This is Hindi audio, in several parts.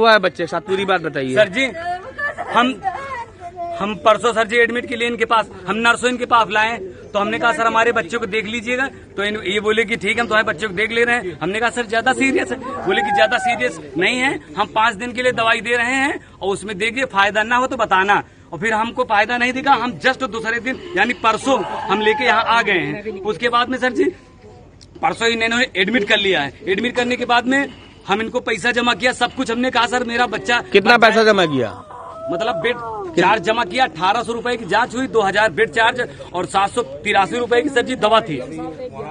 हुआ है बच्चे के साथ, पूरी बात बताइए। सर जी हम परसों सर जी एडमिट के लिए इनके पास, हम नर्सों इनके पास लाए, तो हमने कहा सर हमारे बच्चों को देख लीजिएगा, तो ये बोले कि ठीक है हम तुम्हारे बच्चों को देख ले रहे हैं। हमने कहा सर ज्यादा सीरियस है? बोले कि ज्यादा सीरियस नहीं है, हम 5 दिन के लिए दवाई दे रहे हैं और उसमें देखिए फायदा ना हो तो बताना। और फिर हमको फायदा नहीं दिखा, हम जस्ट दूसरे दिन यानी परसों हम लेके यहाँ आ गए हैं। उसके बाद में सर जी परसों इन्होंने एडमिट कर लिया है। एडमिट करने के बाद में हम इनको पैसा जमा किया, सब कुछ हमने कहा सर मेरा बच्चा। कितना पैसा जमा किया? मतलब बेड चार्ज जमा किया, 1800 रुपए की जांच हुई, 2000 बेड चार्ज और 783 रुपए की सर जी दवा थी।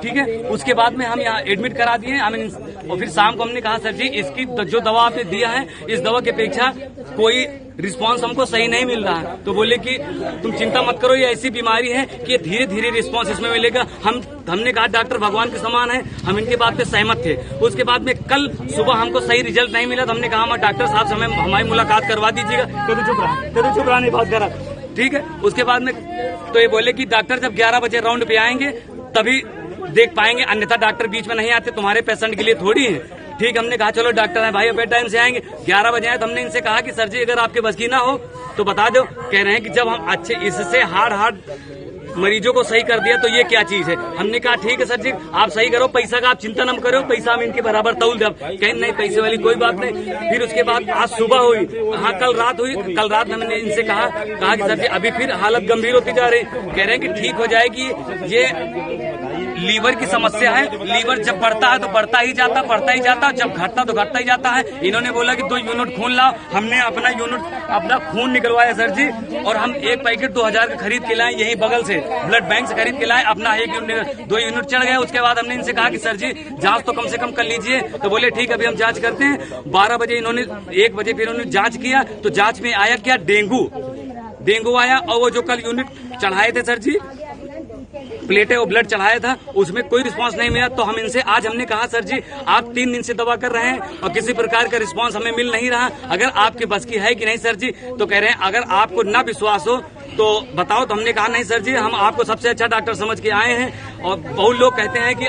ठीक है, उसके बाद में हम यहाँ एडमिट करा दिए और फिर शाम को हमने कहा सर जी इसकी जो दवा आपने दिया है इस दवा की अपेक्षा कोई रिस्पांस हमको सही नहीं मिल रहा है। तो बोले कि तुम चिंता मत करो, ये ऐसी बीमारी है कि धीरे धीरे रिस्पांस इसमें मिलेगा। हमने कहा डॉक्टर भगवान के समान है, हम इनके बात पे सहमत थे। उसके बाद में कल सुबह हमको सही रिजल्ट नहीं मिला, तो हमने कहा डॉक्टर साहब से हमें हमारी मुलाकात करवा दीजिएगा। कभी चुप रहा नहीं बात करा। ठीक है, उसके बाद में तो ये बोले कि डॉक्टर जब 11 बजे राउंड पे आएंगे तभी देख पाएंगे, अन्यथा डॉक्टर बीच में नहीं आते, तुम्हारे पेशेंट के लिए थोड़ी है। ठीक, हमने कहा चलो डॉक्टर है भाई बेड टाइम से आएंगे। 11 बजे आए तो हमने इनसे कहा कि सर जी अगर आपके बस की ना हो तो बता दो। कह रहे हैं कि जब हम अच्छे इससे हार्ड मरीजों को सही कर दिया तो ये क्या चीज है। हमने कहा ठीक है सर जी आप सही करो, पैसा का आप चिंता न करो, पैसा हम इनके बराबर तौल दे। कहीं नहीं पैसे वाली कोई बात नहीं। फिर उसके बाद आज सुबह हुई, हाँ कल रात हुई। कल रात में हमने इनसे कहा कि सर जी अभी फिर हालत गंभीर होती जा रही। कह रहे हैं कि ठीक हो जाएगी, ये लीवर की समस्या है। लीवर जब बढ़ता है तो बढ़ता ही जाता, जब घटता तो घटता ही जाता है। इन्होंने बोला कि 2 यूनिट खून लाओ, हमने अपना खून निकलवाया सर जी, और हम 1 पैकेट 2000 का खरीद के लाए यही बगल से, ब्लड बैंक से खरीद के लाए। अपना 2 यूनिट चढ़ गए। उसके बाद हमने इनसे कहा कि सर जी जांच तो कम से कम कर लीजिए, तो बोले ठीक अभी हम जांच करते हैं। 12 बजे इन्होंने 1 बजे फिर उन्होंने जांच किया, तो जांच में आया क्या डेंगू आया। और वो जो कल यूनिट चढ़ाए थे सर जी, प्लेटें और ब्लड चढ़ाया था, उसमें कोई रिस्पांस नहीं मिला। तो हम इनसे आज हमने कहा सर जी आप 3 दिन से दवा कर रहे हैं और किसी प्रकार का रिस्पांस हमें मिल नहीं रहा, अगर आपके बस की है कि नहीं सर जी। तो कह रहे हैं अगर आपको ना विश्वास हो तो बताओ। तो हमने कहा नहीं सर जी हम आपको सबसे अच्छा डॉक्टर समझ के आए हैं। और बहुत लोग कहते हैं कि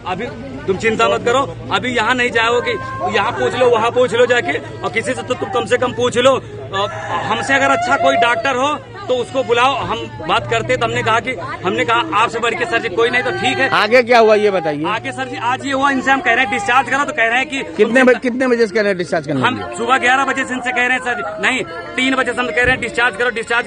अभी तुम चिंता मत करो, अभी यहाँ नहीं जाओगे, यहाँ पूछ लो वहाँ पूछ लो जाके, और किसी से तो तुम कम से कम पूछ लो। हमसे अगर अच्छा कोई डॉक्टर हो तो उसको बुलाओ, हम बात करते। तो हमने कहा आपसे बढ़ के सर जी कोई नहीं, तो ठीक है। आगे क्या हुआ ये बताइए। आगे सर जी आज ये हुआ, इनसे हम कह रहे हैं डिस्चार्ज करो, तो कह रहे हैं कि कितने बजे से कह रहे हैं डिस्चार्ज करना? हम सुबह 11 बजे से इनसे कह रहे हैं सर जी, नहीं 3 बजे से हम कह रहे हैं डिस्चार्ज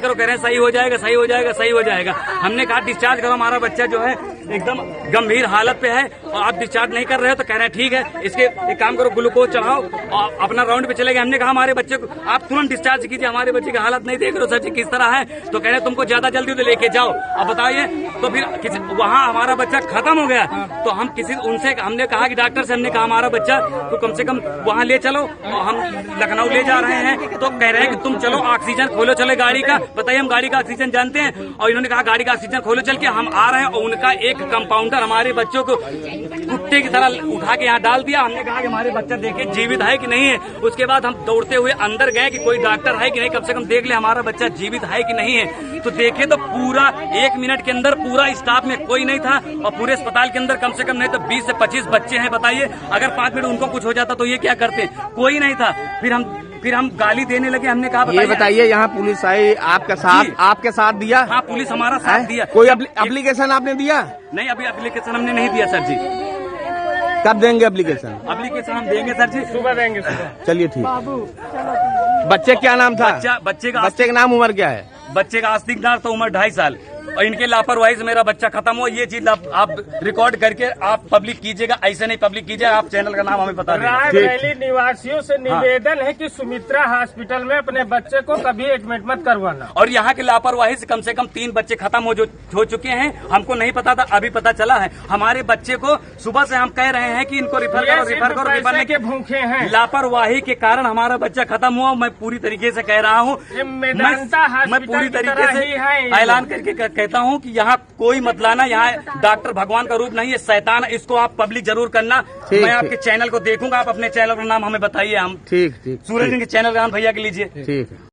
करो। कह रहे हैं सही हो जाएगा। हमने कहा डिस्चार्ज करो, हमारा बच्चा जो है एकदम गंभीर हालत पे है और आप डिस्चार्ज नहीं कर रहे हो। तो कह रहे हैं ठीक है, इसके एक काम करो, ग्लूकोज चढ़ाओ और अपना राउंड पे चले गए। हमने कहा हमारे बच्चे को आप तुरंत डिस्चार्ज कीजिए, हमारे बच्चे की हालत नहीं देख रहे हो सर जी किस तरह है। तो कह रहे हैं तुमको ज्यादा जल्दी तो लेके जाओ। अब बताइए, तो फिर वहाँ हमारा बच्चा खत्म हो गया। तो हम उनसे हमने कहा कि डॉक्टर से हमने कहा हमारा बच्चा तो कम से कम वहाँ ले चलो, और हम लखनऊ ले जा रहे हैं। तो कह रहे हैं कि तुम चलो ऑक्सीजन खोलो, चले गाड़ी का। बताइए हम गाड़ी का ऑक्सीजन जानते हैं, और इन्होंने कहा गाड़ी का ऑक्सीजन खोलो चल के। हम आ रहे हैं और उनका एक कंपाउंडर हमारे बच्चों को कुत्ते की तरह उठा के यहाँ डाल दिया। हमने कहा कि हमारे बच्चा देखे जीवित है कि नहीं है। उसके बाद हम दौड़ते हुए अंदर गए कि कोई डॉक्टर है कि नहीं, कम से कम देख ले हमारा बच्चा जीवित है कि नहीं है। तो देखे तो पूरा 1 मिनट के अंदर पूरा स्टाफ में कोई नहीं था, और पूरे अस्पताल के अंदर कम से कम नहीं तो 20 से 25 बच्चे हैं। बताइए अगर 5 मिनट उनको कुछ हो जाता तो ये क्या करते, कोई नहीं था। फिर हम गाली देने लगे। हमने कहा ये बताइए यहाँ पुलिस आई आपके साथ दिया? हाँ पुलिस हमारा साथ दिया। कोई एप्लीकेशन आपने दिया? नहीं अभी एप्लीकेशन हमने नहीं दिया सर जी। कब देंगे एप्लीकेशन? हम देंगे सर जी, सुबह देंगे। चलिए ठीक। बच्चे क्या नाम था? बच्चे का नाम, उम्र क्या है? बच्चे का आस्तिक नाम तो उम्र 2.5 साल, और इनके लापरवाही से मेरा बच्चा खत्म हो। ये चीज आप रिकॉर्ड करके आप पब्लिक कीजिएगा, ऐसे नहीं पब्लिक कीजिए। आप चैनल का नाम हमें बता दें। रायबरेली निवासियों से निवेदन है कि सुमित्रा हॉस्पिटल में अपने बच्चे को कभी एडमिट मत करवाना। और यहाँ की लापरवाही से कम 3 बच्चे खत्म हो चुके हैं। हमको नहीं पता था, अभी पता चला है। हमारे बच्चे को सुबह से हम कह रहे हैं कि इनको रिफर करो के भूखे हैं। लापरवाही के कारण हमारा बच्चा खत्म हुआ। मैं पूरी तरीके से कह रहा हूँ, मैं पूरी तरीके से ऐलान करके कहता हूँ कि यहाँ कोई मत लाना। यहाँ डॉक्टर भगवान का रूप नहीं है, शैतान। इसको आप पब्लिक जरूर करना। मैं आपके चैनल को देखूंगा, आप अपने चैनल का नाम हमें बताइए। हम ठीक सूरज के चैनल का नाम भैया के लीजिए। ठीक है।